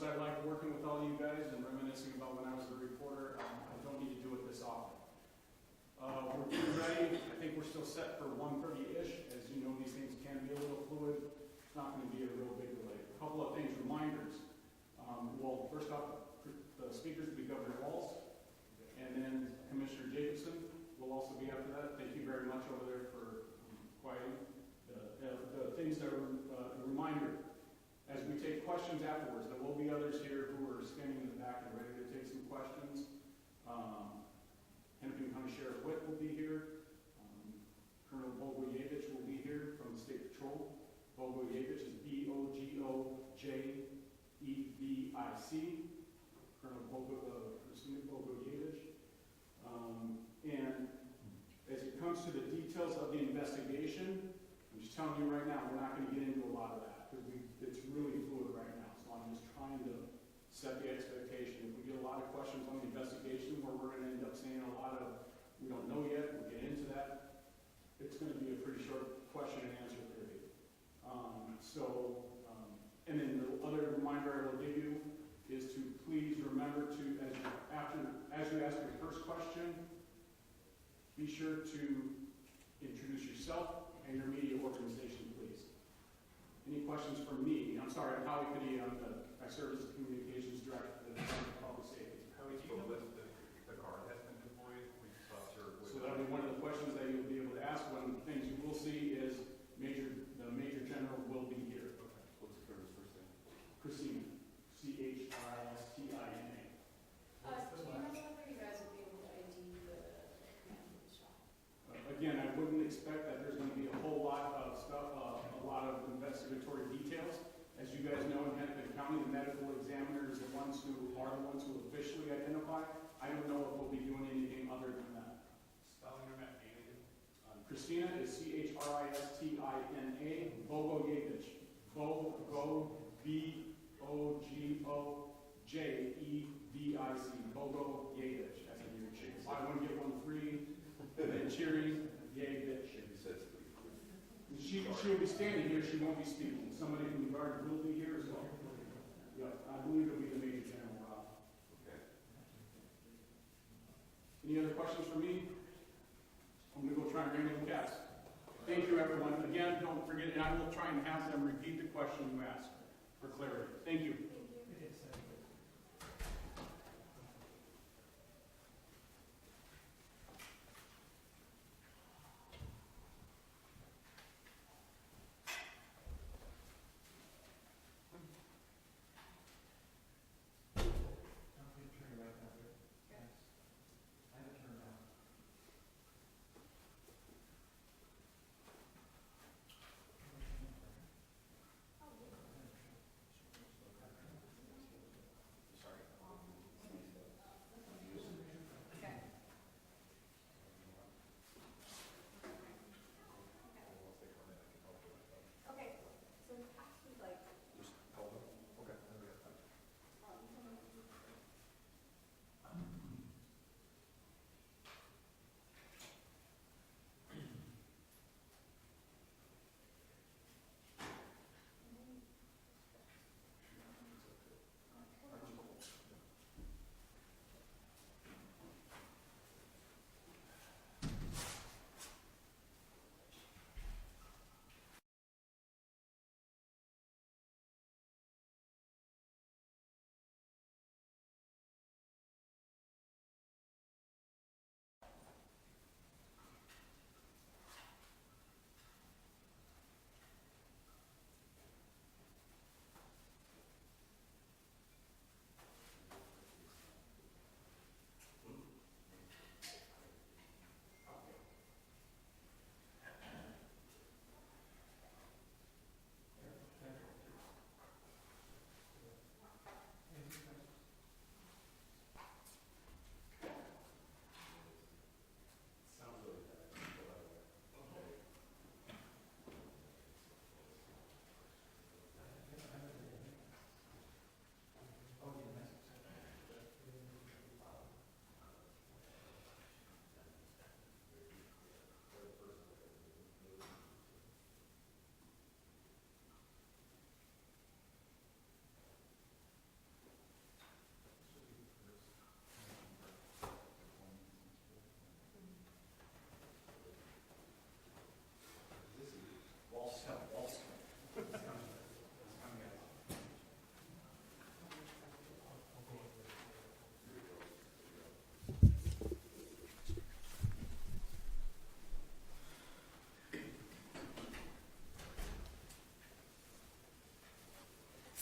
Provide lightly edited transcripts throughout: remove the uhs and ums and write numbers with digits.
as I like working with all you guys and reminiscing about when I was a reporter, I don't need to do it this often. We're getting ready. I think we're still set for 1:30-ish. As you know, these things can be a little fluid. It's not going to be a real big delay. A couple of things, reminders. Well, first off, the speakers will be Governor Walz, and then Commissioner Jacobson will also be after that. Thank you very much over there for quieting. The things that are a reminder, as we take questions afterwards, there will be others here who are standing in the back and ready to take some questions. Hennepin County Sheriff Witt will be here. Colonel Bogojevic will be here from the State Patrol. Bogojevic is Bogojevic. Colonel Bogojevic. And as it comes to the details of the investigation, I'm just telling you right now, we're not going to get into a lot of that because it's really fluid right now. So I'm just trying to set the expectation. If we get a lot of questions on the investigation where we're going to end up saying a lot of, we don't know yet, we'll get into that. It's going to be a pretty short question and answer period. And then the other reminder I will give you is to please remember to, as you ask your first question, be sure to introduce yourself and your media organization, please. Any questions from me? I'm sorry, I'm Howie Cuddy. I serve as the communications director for the Department of Public Safety. Howie, do you know if the card has been deployed? We saw your. So that'll be one of the questions that you'll be able to ask. One of the things you will see is the Major General will be here. Okay. What's the first name? Christina. Christina. Do you know whether you guys will be able to ID the command of the shop? Again, I wouldn't expect that there's going to be a whole lot of stuff, a lot of investigatory details. As you guys know, in Hennepin County, the medical examiners are the ones who officially identify. I don't know if we'll be doing anything other than that. Spelling her name again? Christina is Christina. Bogojevic. Bogojevic. Bogojevic. That's a weird shape. I want to get one free. And then cheering. Jevic. She'll be standing here. She won't be speaking. Somebody from the guard will be here as well. Yeah, I believe it'll be the Major General Rob. Okay. Any other questions for me? I'm going to go try and wrangle the cats. Thank you, everyone. Again, don't forget, and I will try and have them repeat the question you asked for clarity. Thank you.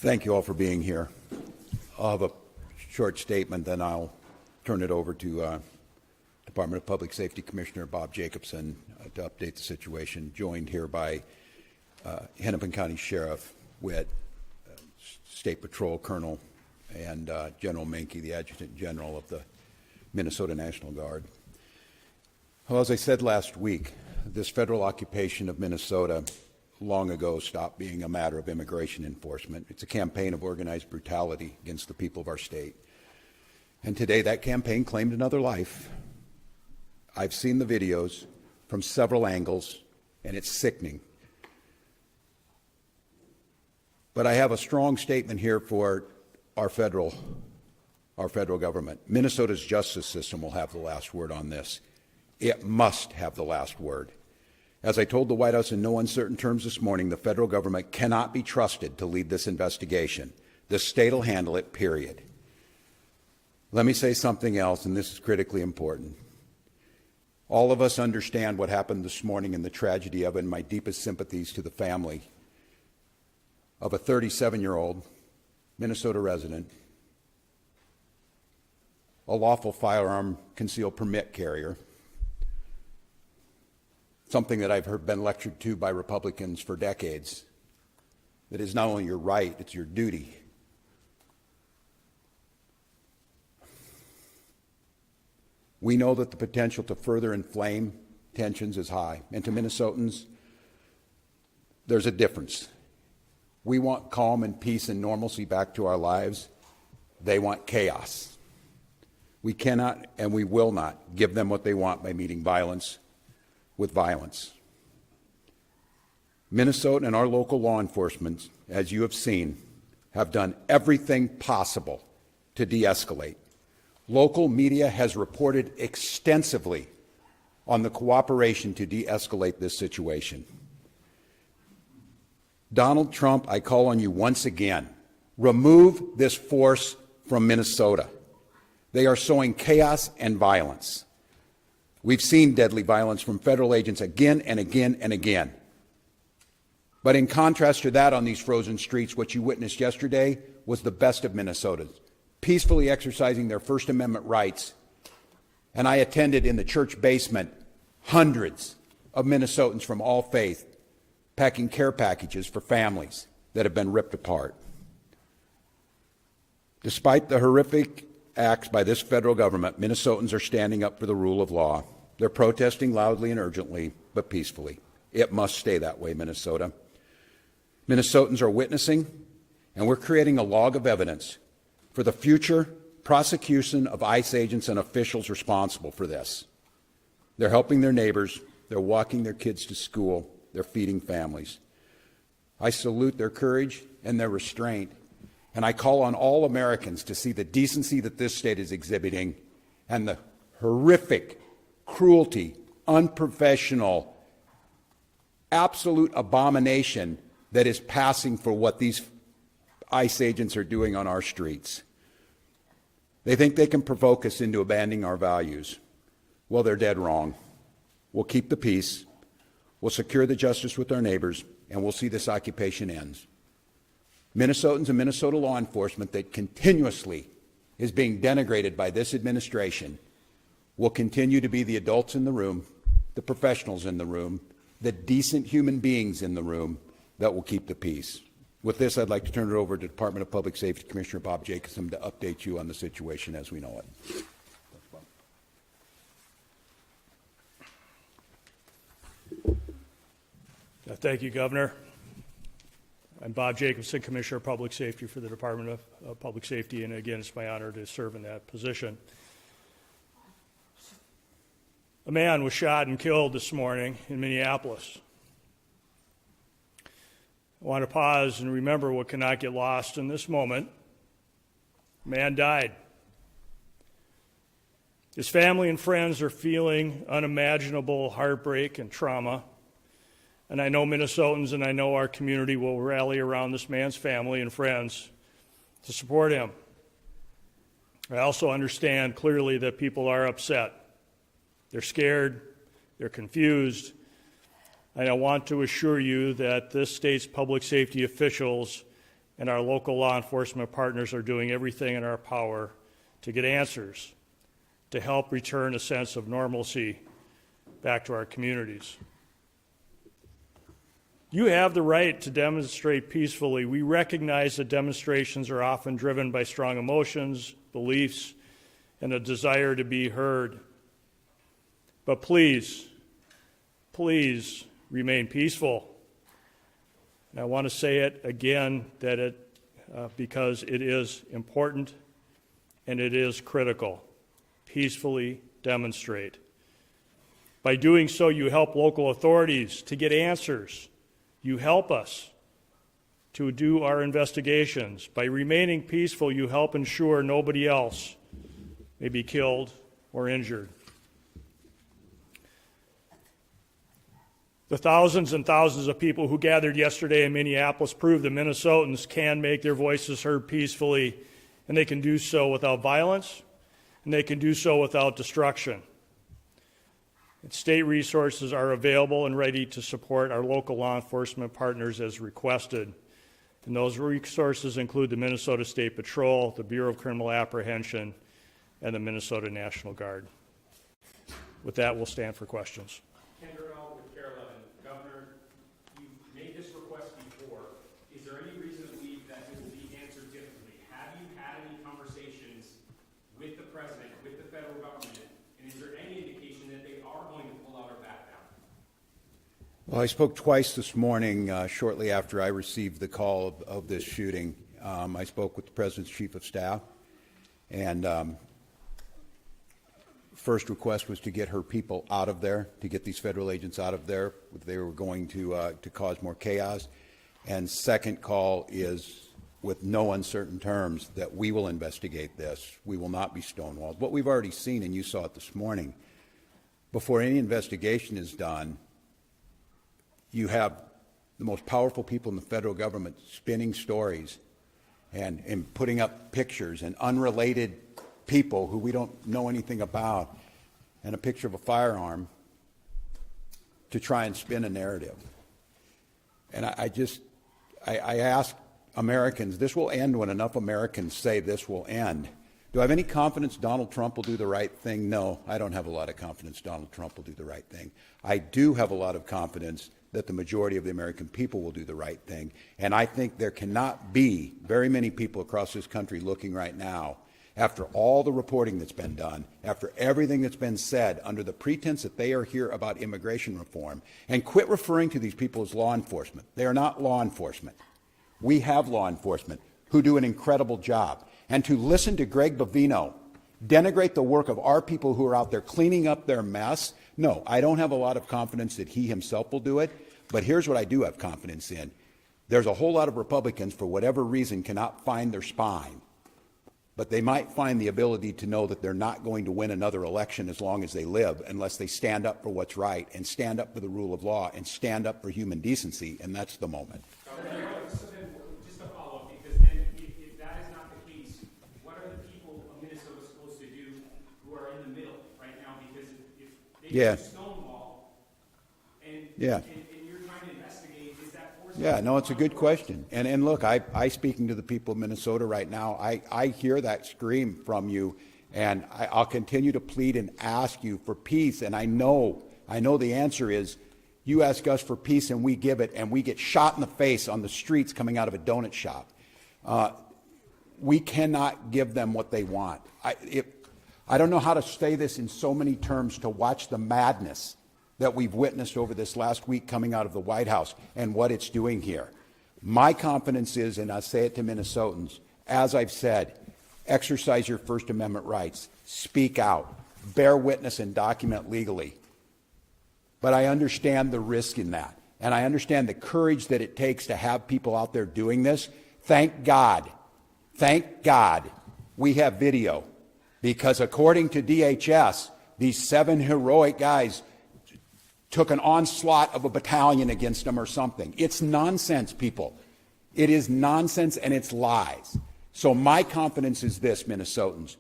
Thank you all for being here. I'll have a short statement, then I'll turn it over to Department of Public Safety Commissioner Bob Jacobson to update the situation, joined here by Hennepin County Sheriff Witt, State Patrol Colonel, and General Menke, the Adjutant General of the Minnesota National Guard. Well, as I said last week, this federal occupation of Minnesota long ago stopped being a matter of immigration enforcement. It's a campaign of organized brutality against the people of our state. And today that campaign claimed another life. I've seen the videos from several angles, and it's sickening. But I have a strong statement here for our federal government. Minnesota's justice system will have the last word on this. It must have the last word. As I told the White House in no uncertain terms this morning, the federal government cannot be trusted to lead this investigation. The state will handle it, period. Let me say something else, and this is critically important. All of us understand what happened this morning and the tragedy of it, and my deepest sympathies to the family of a 37-year-old Minnesota resident, a lawful firearm concealed permit carrier, something that I've been lectured to by Republicans for decades, that is not only your right, it's your duty. We know that the potential to further inflame tensions is high, and to Minnesotans, there's a difference. We want calm and peace and normalcy back to our lives. They want chaos. We cannot and we will not give them what they want by meeting violence with violence. Minnesota and our local law enforcement, as you have seen, have done everything possible to de-escalate. Local media has reported extensively on the cooperation to de-escalate this situation. Donald Trump, I call on you once again, remove this force from Minnesota. They are sowing chaos and violence. We've seen deadly violence from federal agents again and again and again. But in contrast to that, on these frozen streets, what you witnessed yesterday was the best of Minnesotans, peacefully exercising their First Amendment rights. And I attended in the church basement hundreds of Minnesotans from all faith packing care packages for families that have been ripped apart. Despite the horrific acts by this federal government, Minnesotans are standing up for the rule of law. They're protesting loudly and urgently, but peacefully. It must stay that way, Minnesota. Minnesotans are witnessing, and we're creating a log of evidence for the future prosecution of ICE agents and officials responsible for this. They're helping their neighbors. They're walking their kids to school. They're feeding families. I salute their courage and their restraint. And I call on all Americans to see the decency that this state is exhibiting and the horrific cruelty, unprofessional, absolute abomination that is passing for what these ICE agents are doing on our streets. They think they can provoke us into abandoning our values. Well, they're dead wrong. We'll keep the peace, we'll secure the justice with our neighbors, and we'll see this occupation end. Minnesotans and Minnesota law enforcement that continuously is being denigrated by this administration will continue to be the adults in the room, the professionals in the room, the decent human beings in the room that will keep the peace. With this, I'd like to turn it over to Department of Public Safety Commissioner Bob Jacobson to update you on the situation as we know it. Thank you, Governor. I'm Bob Jacobson, Commissioner of Public Safety for the Department of Public Safety, and again, it's my honor to serve in that position. A man was shot and killed this morning in Minneapolis. I want to pause and remember what cannot get lost in this moment. A man died. His family and friends are feeling unimaginable heartbreak and trauma. And I know Minnesotans and I know our community will rally around this man's family and friends to support him. I also understand clearly that people are upset. They're scared, they're confused, and I want to assure you that this state's public safety officials and our local law enforcement partners are doing everything in our power to get answers, to help return a sense of normalcy back to our communities. You have the right to demonstrate peacefully. We recognize that demonstrations are often driven by strong emotions, beliefs, and a desire to be heard. But please, please remain peaceful. And I want to say it again because it is important and it is critical. Peacefully demonstrate. By doing so, you help local authorities to get answers. You help us to do our investigations. By remaining peaceful, you help ensure nobody else may be killed or injured. The thousands and thousands of people who gathered yesterday in Minneapolis proved that Minnesotans can make their voices heard peacefully, and they can do so without violence, and they can do so without destruction. And state resources are available and ready to support our local law enforcement partners as requested. And those resources include the Minnesota State Patrol, the Bureau of Criminal Apprehension, and the Minnesota National Guard. With that, we'll stand for questions. Kendall with Chair Levin. Governor, you made this request before. Is there any reason to believe that it will be answered differently? Have you had any conversations with the president, with the federal government, and is there any indication that they are going to pull out or back down? Well, I spoke twice this morning, shortly after I received the call of this shooting. I spoke with the President's Chief of Staff, and first request was to get her people out of there, to get these federal agents out of there. They were going to cause more chaos. And second call is, with no uncertain terms, that we will investigate this. We will not be stonewalled. What we've already seen, and you saw it this morning, before any investigation is done, you have the most powerful people in the federal government spinning stories and putting up pictures, and unrelated people who we don't know anything about, and a picture of a firearm to try and spin a narrative. And I ask Americans, this will end when enough Americans say this will end. Do I have any confidence Donald Trump will do the right thing? No, I don't have a lot of confidence Donald Trump will do the right thing. I do have a lot of confidence that the majority of the American people will do the right thing. And I think there cannot be very many people across this country looking right now, after all the reporting that's been done, after everything that's been said, under the pretense that they are here about immigration reform, and quit referring to these people as law enforcement. They are not law enforcement. We have law enforcement who do an incredible job. And to listen to Greg Bovino denigrate the work of our people who are out there cleaning up their mess, no, I don't have a lot of confidence that he himself will do it. But here's what I do have confidence in. There's a whole lot of Republicans, for whatever reason, cannot find their spine. But they might find the ability to know that they're not going to win another election as long as they live, unless they stand up for what's right and stand up for the rule of law and stand up for human decency, and that's the moment. So then, just a follow-up, because then if that is not the case, what are the people of Minnesota supposed to do who are in the middle right now? Because if they do Stonewall and you're trying to investigate, is that forcing? Yeah, no, it's a good question. And look, I speaking to the people of Minnesota right now, I hear that scream from you, and I'll continue to plead and ask you for peace. And I know the answer is, you ask us for peace and we give it, and we get shot in the face on the streets coming out of a donut shop. We cannot give them what they want. I don't know how to say this in so many terms to watch the madness that we've witnessed over this last week coming out of the White House and what it's doing here. My confidence is, and I say it to Minnesotans, as I've said, exercise your First Amendment rights, speak out, bear witness and document legally. But I understand the risk in that, and I understand the courage that it takes to have people out there doing this. Thank God we have video, because according to DHS, these 7 heroic guys took an onslaught of a battalion against them or something. It's nonsense, people. It is nonsense, and it's lies. So my confidence is this, Minnesotans.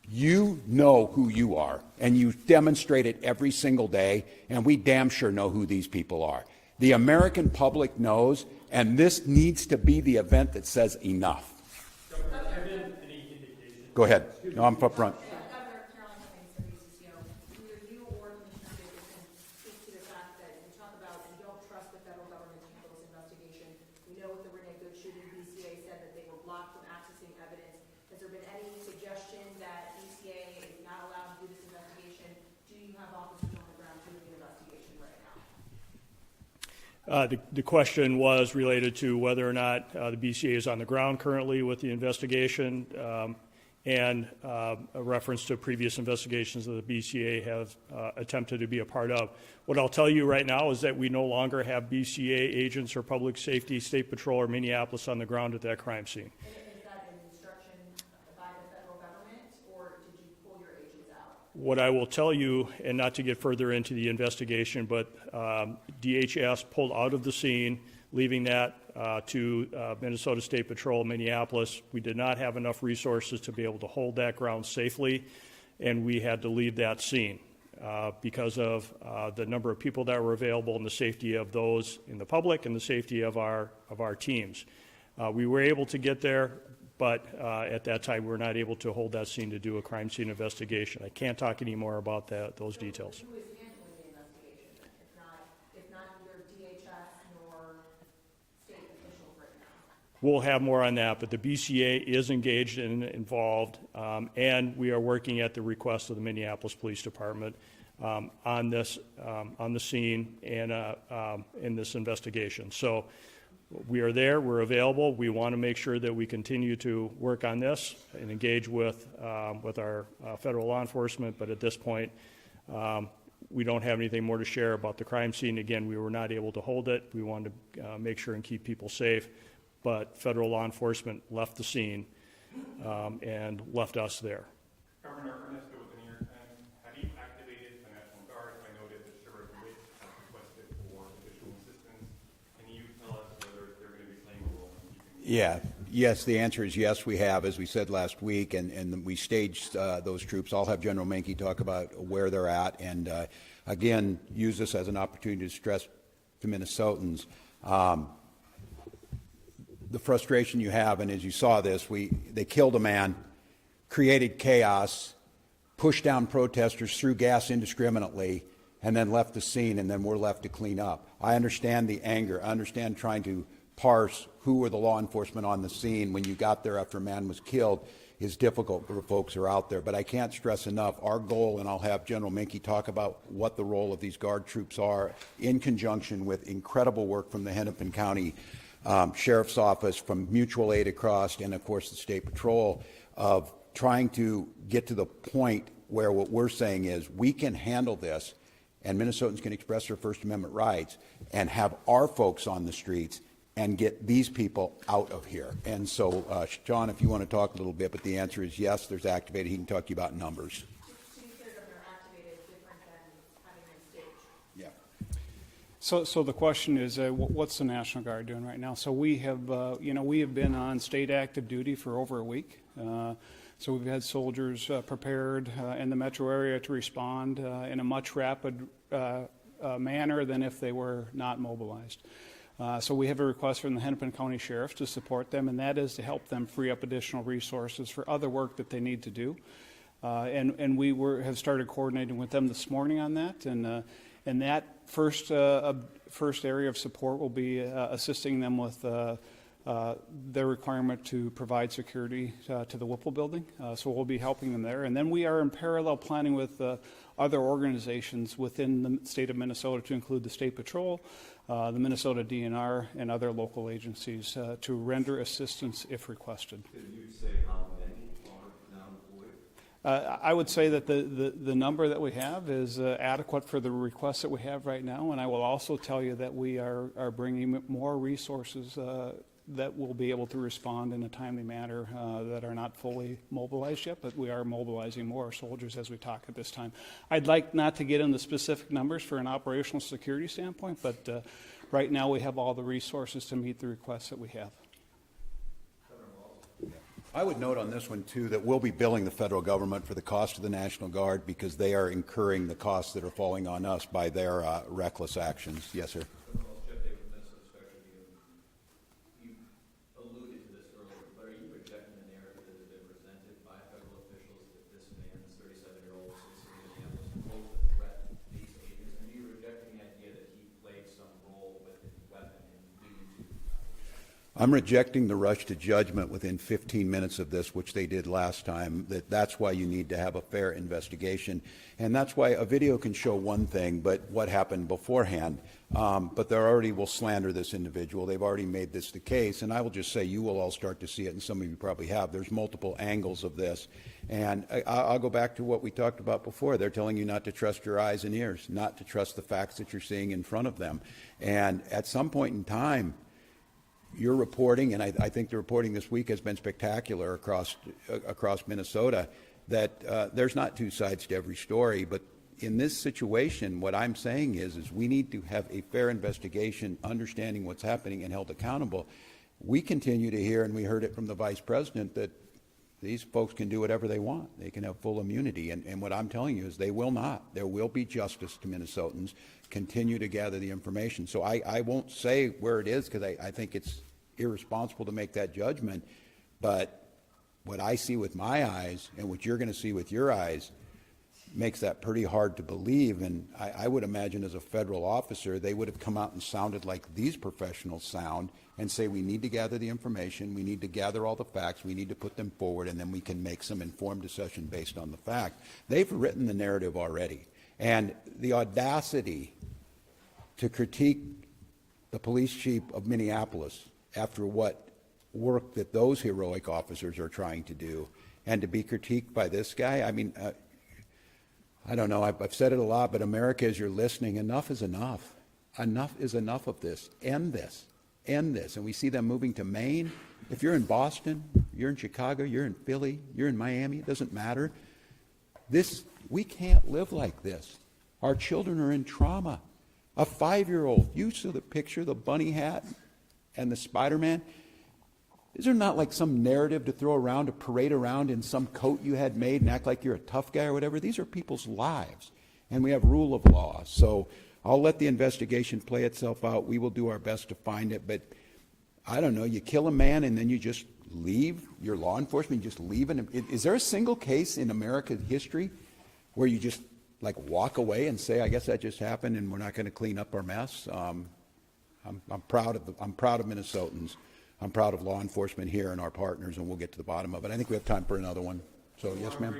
You know who you are, and you demonstrate it every single day, and we damn sure know who these people are. The American public knows, And this needs to be the event that says enough. Go ahead. No, I'm up front. Governor Carolyn Cummings of ACCO, either you or Commissioner Davis can speak to the fact that you talk about you don't trust the federal government to handle this investigation. We know with the Renee Good shooting, BCA said that they were blocked from accessing evidence. Has there been any suggestion that BCA is not allowed to do this investigation? Do you have officers on the ground doing the investigation right now? The question was related to whether or not the BCA is on the ground currently with the investigation, and a reference to previous investigations that the BCA have attempted to be a part of. What I'll tell you right now is that we no longer have BCA agents or public safety, state patrol, or Minneapolis on the ground at that crime scene. And is that an instruction by the federal government, or did you pull your agents out? What I will tell you, and not to get further into the investigation, but DHS pulled out of the scene, leaving that to Minnesota State Patrol, Minneapolis. We did not have enough resources to be able to hold that ground safely, and we had to leave that scene because of the number of people that were available and the safety of those in the public and the safety of our teams. We were able to get there, but at that time we were not able to hold that scene to do a crime scene investigation. I can't talk any more about those details. Who is handling the investigation? If not either DHS nor state officials right now? We'll have more on that, but the BCA is engaged and involved, and we are working at the request of the Minneapolis Police Department on this, on the scene and in this investigation. So we are there, we're available. We want to make sure that we continue to work on this and engage with our federal law enforcement, but at this point, we don't have anything more to share about the crime scene. Again, we were not able to hold it. We wanted to make sure and keep people safe, but federal law enforcement left the scene and left us there. Governor Ernesto with the New York Times. Have you activated the National Guard? I noted that Sheriff Witt has requested for additional assistance. Can you tell us whether they're going to be playing a role in keeping? Yeah. Yes, the answer is yes, we have, as we said last week, and we staged those troops. I'll have General Menke talk about where they're at, and again, use this as an opportunity to stress to Minnesotans the frustration you have, and as you saw this, they killed a man, created chaos, pushed down protesters, threw gas indiscriminately, and then left the scene, and then we're left to clean up. I understand the anger. I understand trying to parse who were the law enforcement on the scene when you got there after a man was killed is difficult for folks who are out there. But I can't stress enough, our goal, and I'll have General Menke talk about what the role of these Guard troops are in conjunction with incredible work from the Hennepin County Sheriff's Office, from mutual aid across, and of course the State Patrol, of trying to get to the point where what we're saying is we can handle this and Minnesotans can express their First Amendment rights and have our folks on the streets and get these people out of here. And so, John, if you want to talk a little bit, but the answer is yes, there's activated. He can talk to you about numbers. To be clear, Governor, activated different than having them staged. Yeah. So the question is, what's the National Guard doing right now? So we have been on state active duty for over a week. So we've had soldiers prepared in the metro area to respond in a much rapid manner than if they were not mobilized. So we have a request from the Hennepin County Sheriff to support them, and that is to help them free up additional resources for other work that they need to do. And we have started coordinating with them this morning on that, and that first area of support will be assisting them with their requirement to provide security to the Whipple building. So we'll be helping them there. And then we are in parallel planning with other organizations within the state of Minnesota, to include the State Patrol, the Minnesota DNR, and other local agencies to render assistance if requested. Could you say how many are now deployed? I would say that the number that we have is adequate for the requests that we have right now, and I will also tell you that we are bringing more resources that will be able to respond in a timely manner that are not fully mobilized yet, but we are mobilizing more soldiers as we talk at this time. I'd like not to get into specific numbers for an operational security standpoint, but right now we have all the resources to meet the requests that we have. I would note on this one, too, that we'll be billing the federal government for the cost of the National Guard because they are incurring the costs that are falling on us by their reckless actions. Yes, sir. I'm rejecting the rush to judgment within 15 minutes of this, which they did last time. That's why you need to have a fair investigation. And that's why a video can show one thing, but what happened beforehand. But they already will slander this individual. They've already made this the case. And I will just say, you will all start to see it, and some of you probably have. There's multiple angles of this. And I'll go back to what we talked about before. They're telling you not to trust your eyes and ears, not to trust the facts that you're seeing in front of them. And at some point in time, your reporting, and I think the reporting this week has been spectacular across Minnesota, that there's not two sides to every story. But in this situation, what I'm saying is we need to have a fair investigation, understanding what's happening, and held accountable. We continue to hear, and we heard it from the vice president, that these folks can do whatever they want. They can have full immunity. And what I'm telling you is they will not. There will be justice to Minnesotans. Continue to gather the information. So I won't say where it is, because I think it's irresponsible to make that judgment. But what I see with my eyes and what you're going to see with your eyes makes that pretty hard to believe. And I would imagine as a federal officer, they would have come out and sounded like these professionals sound and say, we need to gather the information, we need to gather all the facts, we need to put them forward, and then we can make some informed decision based on the fact. They've written the narrative already. And the audacity to critique the police chief of Minneapolis after what work that those heroic officers are trying to do, and to be critiqued by this guy, I mean, I don't know, I've said it a lot, but America, as you're listening, enough is enough. Enough is enough of this. End this. End this. And we see them moving to Maine. If you're in Boston, you're in Chicago, you're in Philly, you're in Miami, it doesn't matter. We can't live like this. Our children are in trauma. A 5-year-old, you saw the picture, the bunny hat and the Spider-Man. Is there not like some narrative to throw around, to parade around in some coat you had made and act like you're a tough guy or whatever? These are people's lives, and we have rule of law. So I'll let the investigation play itself out. We will do our best to find it, but I don't know, you kill a man and then you just leave your law enforcement, you just leave him. Is there a single case in American history where you just like walk away and say, I guess that just happened and we're not going to clean up our mess? I'm proud of Minnesotans. I'm proud of law enforcement here and our partners, and we'll get to the bottom of it. I think we have time for another one. So, yes, ma'am.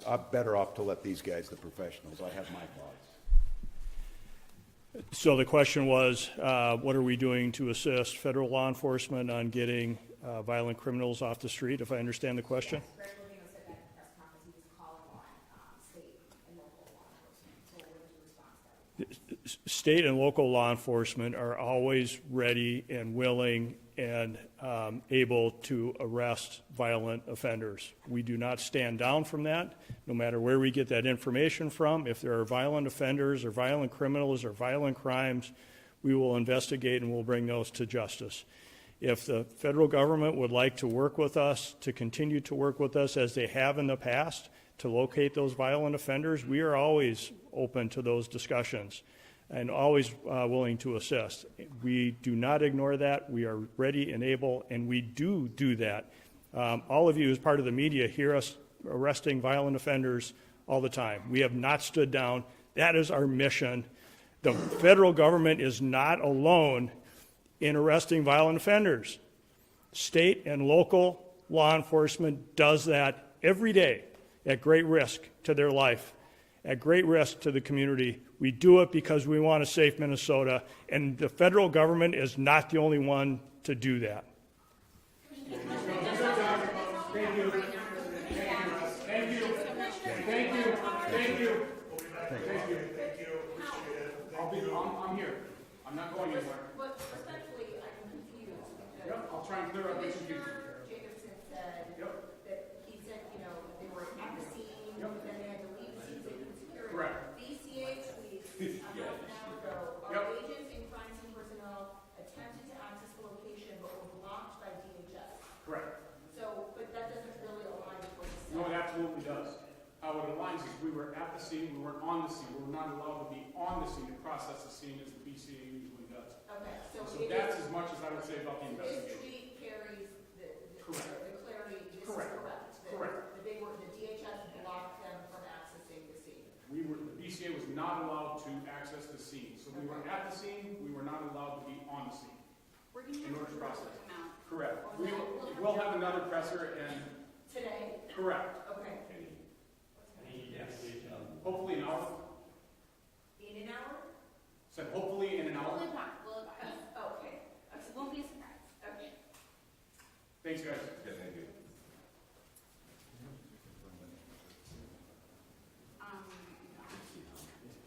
I'm better off to let these guys, the professionals. I have my thoughts. So the question was, what are we doing to assist federal law enforcement on getting violent criminals off the street, if I understand the question? Yes, Greg Levino said that in the press conference. He was calling on state and local law enforcement. So what is your response to that? State and local law enforcement are always ready and willing and able to arrest violent offenders. We do not stand down from that, no matter where we get that information from. If there are violent offenders or violent criminals or violent crimes, we will investigate and we'll bring those to justice. If the federal government would like to work with us, to continue to work with us as they have in the past, to locate those violent offenders, we are always open to those discussions and always willing to assist. We do not ignore that. We are ready and able, and we do that. All of you as part of the media hear us arresting violent offenders all the time. We have not stood down. That is our mission. The federal government is not alone in arresting violent offenders. State and local law enforcement does that every day at great risk to their life, at great risk to the community. We do it because we want a safe Minnesota, and the federal government is not the only one to do that. I'm here. I'm not going anywhere. But respectfully, I'm confused. Yep, I'll try and clear up this confusion. Commissioner Jacobson said that he said, they were at the scene, then they had to leave the scene, safety and security. Correct. BCA tweets a half an hour ago, our agents and crime scene personnel attempted to access the location but were blocked by DHS. Correct. So, but that doesn't really align with what you said. No, it absolutely does. How it aligns is we were at the scene, we weren't on the scene. We were not allowed to be on the scene to process the scene as the BCA usually does. Okay, so So that's as much as I would say about the this investigation. tweet carries Correct. The clarity, this is Correct. correct. Correct. The big word, the DHS blocked them from accessing the scene. The BCA was not allowed to access the scene. So we were at the scene, we were not allowed to be on the scene. We're going to In have order to to process. come out. Correct. We'll have another presser and, Today? correct. Okay. Yes. Hopefully an hour. In an hour? Said hopefully in an hour. We'll advise, we'll advise. Okay. It won't be a surprise. Okay. Thanks, guys. Yeah, thank you.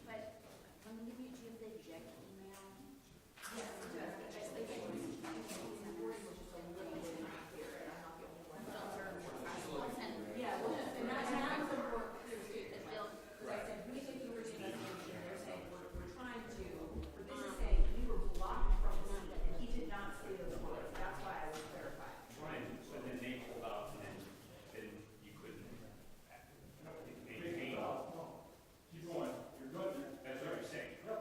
But let me give you, do you have the eject email? Yes, it does. I think it was, the wording was just a little bit unclear, and I'm not the only one. I'll send. Yeah, well, and that was important, too, The bill. because I said, we think you were doing investigation, they're saying, we're trying to, this is saying, we were blocked from the scene, and he did not say those words, that's why I was clarifying. Right, but then they pulled out and then you couldn't maintain. Keep going. You're good. That's what you're saying. So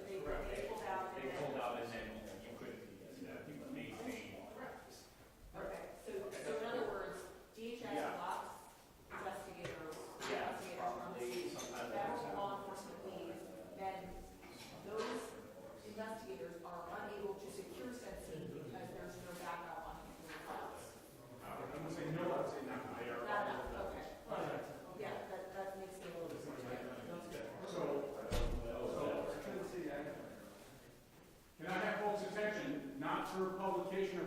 they pulled out, They and then. pulled out and then you couldn't maintain. Okay, so in other words, DHS blocks investigators from the federal law enforcement leaves, then those investigators are unable to secure said scene because there's no backup on the files. I'm gonna say no, I'd say not. Okay. Yeah, that makes me a little bit more clear. Can I have folks' attention, not for publication of